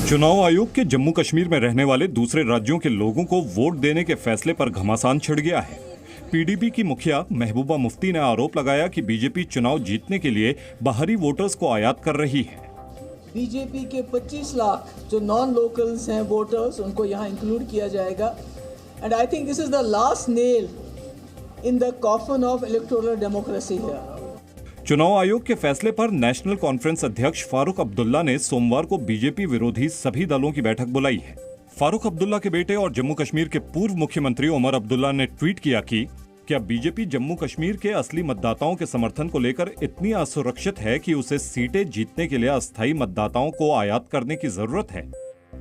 चुनाव आयोग के जम्मू कश्मीर में रहने वाले दूसरे राज्यों के लोगों को वोट देने के फैसले पर घमासान छिड़ गया है। पीडीपी की मुखिया महबूबा मुफ्ती ने आरोप लगाया कि बीजेपी चुनाव जीतने के लिए बाहरी वोटर्स को आयात कर रही है। बीजेपी के 25 लाख जो नॉन लोकल्स हैं वोटर्स, उनको यहाँ इंक्लूड किया जाएगा। And I think this is the last nail in the coffin of electoral democracy here. चुनाव आयोग के फैसले पर नेशनल कॉन्फ्रेंस अध्यक्ष फारूक अब्दुल्ला ने सोमवार को बीजेपी विरोधी सभी दलों की बैठक बुलाई है। फारूक अब्दुल्ला के बेटे और जम्मू कश्मीर के पूर्व मुख्यमंत्री उमर अब्दुल्ला ने ट्वीट किया कि क्या बीजेपी जम्मू कश्मीर के असली मतदाताओं के समर्थन को लेकर इतनी असुरक्षित है कि उसे सीटें जीतने के लिए अस्थायी मतदाताओं को आयात करने की जरूरत है।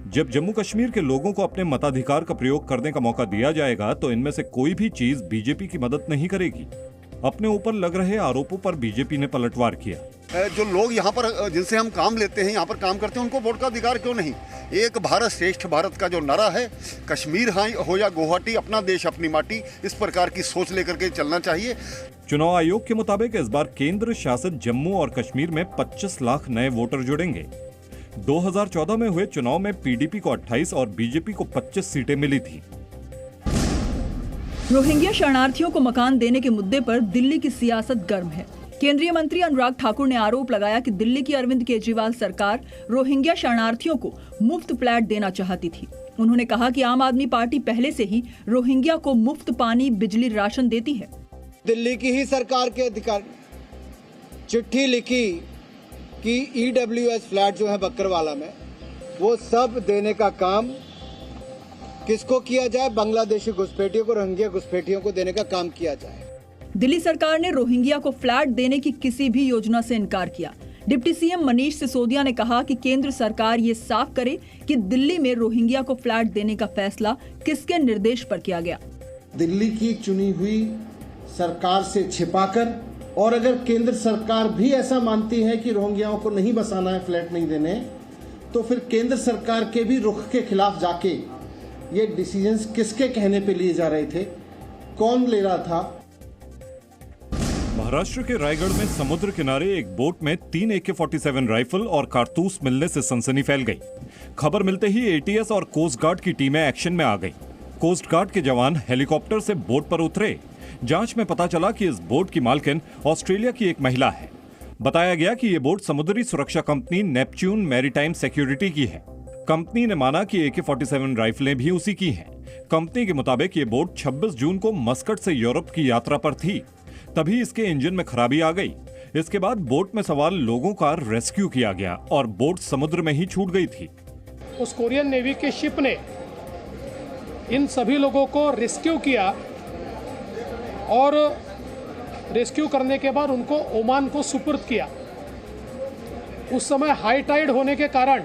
जब जम्मू कश्मीर के लोगों को अपने मताधिकार का प्रयोग करने का मौका दिया जाएगा तो इनमें से कोई भी चीज बीजेपी की मदद नहीं करेगी। अपने ऊपर लग रहे आरोपों पर बीजेपी ने पलटवार किया। जो लोग यहाँ पर जिनसे हम काम लेते हैं, यहाँ पर काम करते हैं, उनको वोट का अधिकार क्यों नहीं? एक भारत श्रेष्ठ भारत का जो नारा है, कश्मीर हो या गुवाहाटी, अपना देश अपनी माटी, इस प्रकार की सोच लेकर के चलना चाहिए। चुनाव आयोग के मुताबिक इस बार केंद्र शासित जम्मू और कश्मीर में 25 लाख नए वोटर जुड़ेंगे। 2014 में हुए चुनाव में पीडीपी को 28 और बीजेपी को 25 सीटें मिली थी। रोहिंग्या शरणार्थियों को मकान देने के मुद्दे पर दिल्ली की सियासत गर्म है। केंद्रीय मंत्री अनुराग ठाकुर ने आरोप लगाया कि दिल्ली की अरविंद केजरीवाल सरकार रोहिंग्या शरणार्थियों को मुफ्त फ्लैट देना चाहती थी। उन्होंने कहा कि आम आदमी पार्टी पहले से ही रोहिंग्या को मुफ्त पानी, बिजली, राशन देती है। दिल्ली की ही सरकार के अधिकारी चिट्ठी लिखी कि EWS फ्लैट जो है बकरवाला में, वो सब देने का काम किसको किया जाए? बांग्लादेशी घुसपैठियों को, रोहिंग्या घुसपैठियों को देने का काम किया जाए। दिल्ली सरकार ने रोहिंग्या को फ्लैट देने की किसी भी योजना से इनकार किया। डिप्टी सीएम मनीष सिसोदिया ने कहा कि केंद्र सरकार ये साफ करे कि दिल्ली में रोहिंग्या को फ्लैट देने का फैसला किसके निर्देश पर किया गया। दिल्ली की चुनी हुई सरकार से छिपाकर, और अगर केंद्र सरकार भी ऐसा मानती है कि रोहिंग्याओं को नहीं बसाना है, फ्लैट नहीं देने, तो फिर केंद्र सरकार के भी रुख के खिलाफ जाके ये डिसीजंस किसके कहने पे लिए जा रहे थे, कौन ले रहा था? महाराष्ट्र के रायगढ़ में समुद्र किनारे एक बोट में 3 AK-47 राइफल और कारतूस मिलने से सनसनी फैल गई। खबर मिलते ही ATS और कोस्ट गार्ड की टीमें एक्शन में आ गई। कोस्ट गार्ड के जवान हेलीकॉप्टर से बोट पर उतरे। जांच में पता चला कि इस बोट की मालकिन ऑस्ट्रेलिया की एक महिला है। बताया गया कि ये बोट समुद्री सुरक्षा कंपनी नेपच्यून मैरीटाइम सिक्योरिटी की है। कंपनी ने माना कि AK-47 राइफलें भी उसी की हैं। कंपनी के मुताबिक ये बोट 26 जून को मस्कट से यूरोप की यात्रा पर थी, तभी इसके इंजन में खराबी आ गई। इसके बाद बोट में सवार लोगों का रेस्क्यू किया गया और बोट समुद्र में ही छूट गई थी। उस कोरियन नेवी के शिप ने इन सभी लोगों को रेस्क्यू किया और रेस्क्यू करने के बाद उनको ओमान को सुपुर्द किया। उस समय हाई टाइड होने के कारण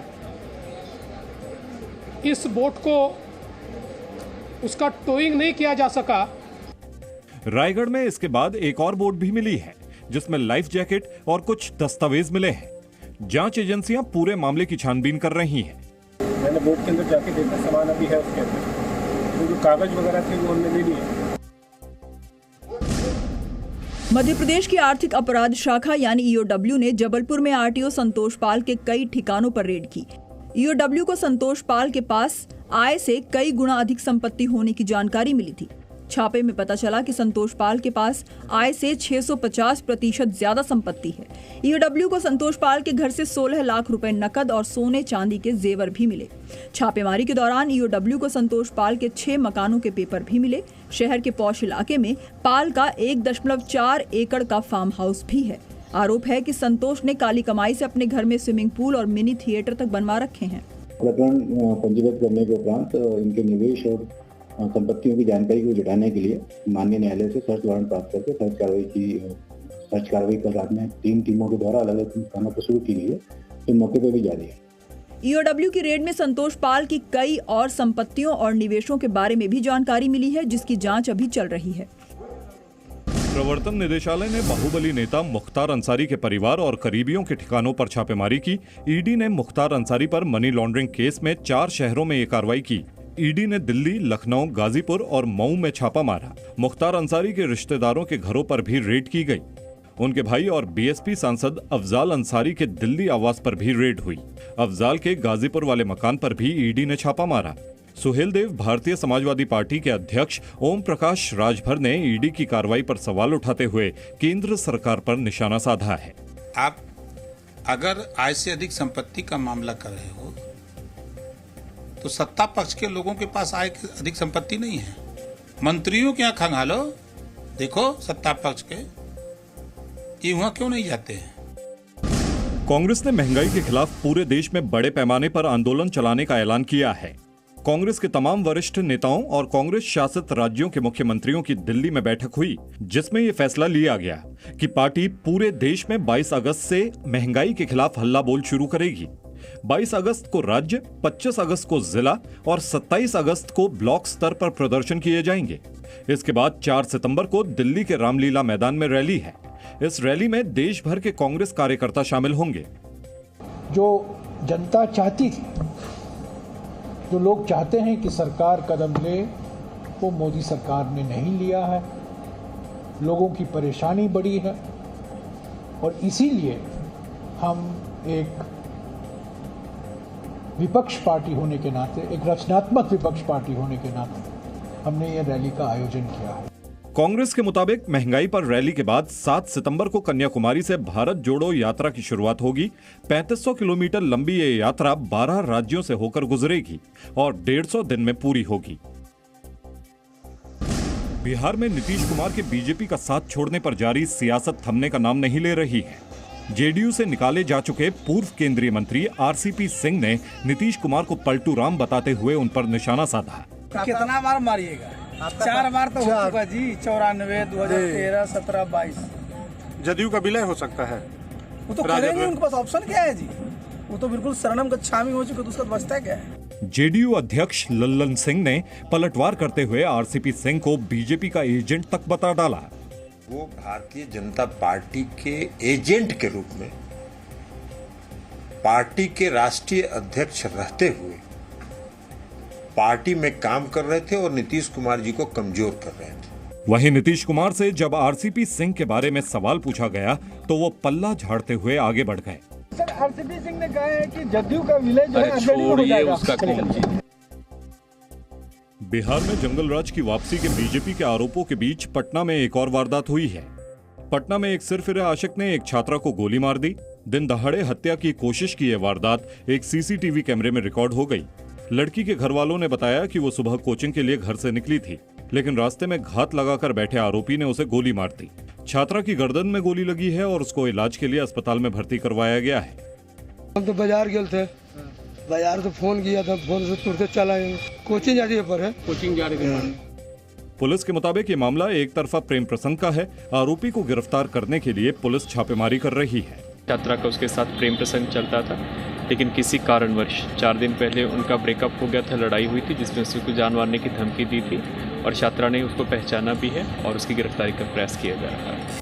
इस बोट को उसका टोइंग नहीं किया जा सका। रायगढ़ में इसके बाद एक और बोट भी मिली है जिसमें लाइफ जैकेट और कुछ दस्तावेज मिले हैं। जांच एजेंसियां पूरे मामले की छानबीन कर रही हैं। मैंने बोट के अंदर जाके देखा, सामान अभी है उसके अंदर, जो कागज वगैरह थे वो हमने ले लिए। मध्य प्रदेश की आर्थिक अपराध शाखा यानी EOW ने जबलपुर में RTO संतोष पाल के कई ठिकानों पर रेड की। EOW को संतोष पाल के पास आय से कई गुना अधिक संपत्ति होने की जानकारी मिली थी। छापे में पता चला कि संतोष पाल के पास आय से 650% ज्यादा संपत्ति है। EOW को संतोष पाल के घर से 16 लाख रुपए नकद और सोने चांदी के जेवर भी मिले। छापेमारी के दौरान EOW को संतोष पाल के 6 मकानों के पेपर भी मिले। शहर के पौष इलाके में पाल का 1.4 एकड़ का फार्म हाउस भी है। आरोप है कि संतोष ने काली कमाई से अपने घर में स्विमिंग पूल और मिनी थिएटर तक बनवा रखे हैं। प्रकरण पंजीबद्ध करने के उपरांत इनके निवेश और संपत्तियों की जानकारी को जुटाने के लिए माननीय न्यायालय से सर्च वारंट प्राप्त करके सर्च कार्रवाई कल रात में 3 टीमों के द्वारा अलग अलग स्थानों पर शुरू की गई है, तो मौके पर भी जारी है। EOW की रेड में संतोष पाल की कई और संपत्तियों और निवेशों के बारे में भी जानकारी मिली है, जिसकी जांच अभी चल रही है। प्रवर्तन निदेशालय ने बाहुबली नेता मुख्तार अंसारी के परिवार और करीबियों के ठिकानों पर छापेमारी की। ईडी ने मुख्तार अंसारी पर मनी लॉन्ड्रिंग केस में 4 शहरों में ये कार्रवाई की। ईडी ने दिल्ली, लखनऊ, गाजीपुर और मऊ में छापा मारा। मुख्तार अंसारी के रिश्तेदारों के घरों पर भी रेड की गई। उनके भाई और बीएसपी सांसद अफजाल अंसारी के दिल्ली आवास पर भी रेड हुई। अफजाल के गाजीपुर वाले मकान पर भी ईडी ने छापा मारा। सुहेल देव भारतीय समाजवादी पार्टी के अध्यक्ष ओम प्रकाश राजभर ने ईडी की कार्रवाई पर सवाल उठाते हुए केंद्र सरकार पर निशाना साधा है। आप अगर आय से अधिक संपत्ति का मामला कर रहे हो तो सत्ता पक्ष के लोगों के पास आय से अधिक संपत्ति नहीं है। मंत्रियों के यहाँ खंगालो, देखो सत्ता पक्ष के ये वहां क्यों नहीं जाते हैं। कांग्रेस ने महंगाई के खिलाफ पूरे देश में बड़े पैमाने पर आंदोलन चलाने का ऐलान किया है। कांग्रेस के तमाम वरिष्ठ नेताओं और कांग्रेस शासित राज्यों के मुख्यमंत्रियों की दिल्ली में बैठक हुई, जिसमें यह फैसला लिया गया कि पार्टी पूरे देश में 22 अगस्त से महंगाई के खिलाफ हल्ला बोल शुरू करेगी। 22 अगस्त को राज्य, 25 अगस्त को जिला और 27 अगस्त को ब्लॉक स्तर पर प्रदर्शन किए जाएंगे। इसके बाद 4 सितंबर को दिल्ली के रामलीला मैदान में रैली है। इस रैली में देश भर के कांग्रेस कार्यकर्ता शामिल होंगे। जो जनता चाहती थी, जो लोग चाहते हैं कि सरकार कदम ले, वो मोदी सरकार ने नहीं लिया है। लोगों की परेशानी बढ़ी है और इसीलिए हम एक विपक्ष पार्टी होने के नाते, एक रचनात्मक विपक्ष पार्टी होने के नाते हमने ये रैली का आयोजन किया है। कांग्रेस के मुताबिक महंगाई पर रैली के बाद 7 सितंबर को कन्याकुमारी से भारत जोड़ो यात्रा की शुरुआत होगी। 3500 किलोमीटर लंबी ये यात्रा 12 राज्यों से होकर गुजरेगी और 150 दिन में पूरी होगी। बिहार में नीतीश कुमार के बीजेपी का साथ छोड़ने पर जारी सियासत थमने का नाम नहीं ले रही है। जेडीयू से निकाले जा चुके पूर्व केंद्रीय मंत्री आरसीपी सिंह ने नीतीश कुमार को पलटू राम बताते हुए उन पर निशाना साधा। कितना बार मारिएगा? 4 बार तो हो चुका जी, 94, 2013, 17, 22। जदयू का विलय हो सकता है। वो तो करेंगे, उनके पास ऑप्शन क्या है जी? वो तो बिल्कुल शरणम गच्छामी हो चुके, तो उसका बचता क्या है? जेडीयू अध्यक्ष लल्लन सिंह ने पलटवार करते हुए आरसीपी सिंह को बीजेपी का एजेंट तक बता डाला। वो भारतीय जनता पार्टी के एजेंट के रूप में पार्टी के राष्ट्रीय अध्यक्ष रहते हुए पार्टी में काम कर रहे थे और नीतीश कुमार जी को कमजोर कर रहे थे। वहीं नीतीश कुमार से जब आरसीपी सिंह के बारे में सवाल पूछा गया तो वो पल्ला झाड़ते हुए आगे बढ़ गए। सर, आरसीपी सिंह ने कहा है कि जदयू का विलय जो है जदयू हो जाएगा। बिहार में जंगल राज की वापसी के बीजेपी के आरोपों के बीच पटना में एक और वारदात हुई है। पटना में एक सिरफिरे आशिक ने एक छात्रा को गोली मार दी। दिन दहाड़े हत्या की कोशिश की यह वारदात एक सीसीटीवी कैमरे में रिकॉर्ड हो गई। लड़की के घर वालों ने बताया कि वो सुबह कोचिंग के लिए घर से निकली थी, लेकिन रास्ते में घात लगाकर बैठे आरोपी ने उसे गोली मार दी। छात्रा की गर्दन में गोली लगी है और उसको इलाज के लिए अस्पताल में भर्ती करवाया गया है। हम तो बाजार गए थे, बाजार तो फोन किया था, फोन से तुरंत चला गए। कोचिंग जा रही पर है, कोचिंग जा रही है। पुलिस के मुताबिक ये मामला एक तरफा प्रेम प्रसंग का है। आरोपी को गिरफ्तार करने के लिए पुलिस छापेमारी कर रही है। छात्रा का उसके साथ प्रेम प्रसंग चलता था, लेकिन किसी कारणवश 4 दिन पहले उनका ब्रेकअप हो गया था, लड़ाई हुई थी जिसमें उसको को जान मारने की धमकी दी थी और छात्रा ने उसको पहचाना भी है और उसकी गिरफ्तारी का प्रयास किया जा रहा है।